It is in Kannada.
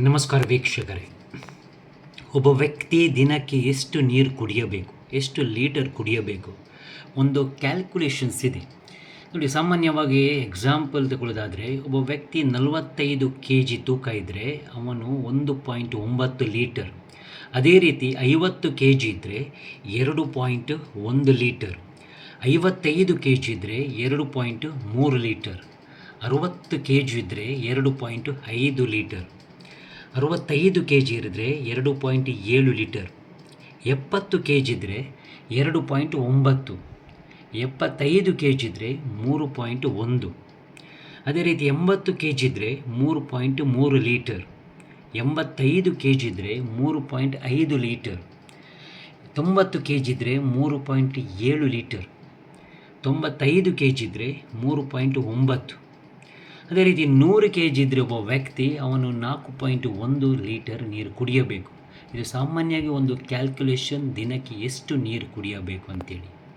ನಮಸ್ಕಾರ ವೀಕ್ಷಕರೇ. ಒಬ್ಬ ವ್ಯಕ್ತಿ ದಿನಕ್ಕೆ ಎಷ್ಟು ನೀರು ಕುಡಿಯಬೇಕು, ಎಷ್ಟು ಲೀಟರ್ ಕುಡಿಯಬೇಕು, ಒಂದು ಕ್ಯಾಲ್ಕುಲೇಷನ್ಸ್ ಇದೆ ನೋಡಿ. ಸಾಮಾನ್ಯವಾಗಿ ಎಕ್ಸಾಂಪಲ್ ತಗೊಳ್ಳೋದಾದರೆ, ಒಬ್ಬ ವ್ಯಕ್ತಿ 45 kg ತೂಕ ಇದ್ದರೆ ಅವನು 1.9 ಲೀಟರ್. ಅದೇ ರೀತಿ 50 kg ಇದ್ದರೆ 2.1 ಲೀಟರ್, 55 kg ಇದ್ದರೆ 2.3 ಲೀಟರ್, 60 kg ಇದ್ದರೆ 2.5 ಲೀಟರ್, 65 kg ಇದ್ದರೆ 2.7 ಲೀಟರ್, 70 kg ಇದ್ದರೆ 2.9, 75 kg ಇದ್ದರೆ 3.1, ಅದೇ ರೀತಿ 80 kg ಇದ್ದರೆ 3.3 ಲೀಟರ್, 85 kg ಇದ್ದರೆ 3.5 ಲೀಟರ್, 90 kg ಇದ್ದರೆ 3.7 ಲೀಟರ್, 95 kg ಇದ್ದರೆ 3.9. ಅದೇ ರೀತಿ 100 kg ಇದ್ದರೆ ಒಬ್ಬ ವ್ಯಕ್ತಿ ಅವನು 4.1 ಲೀಟರ್ ನೀರು ಕುಡಿಯಬೇಕು. ಇದು ಸಾಮಾನ್ಯವಾಗಿ ಒಂದು ಕ್ಯಾಲ್ಕುಲೇಷನ್, ದಿನಕ್ಕೆ ಎಷ್ಟು ನೀರು ಕುಡಿಯಬೇಕು ಅಂತೇಳಿ.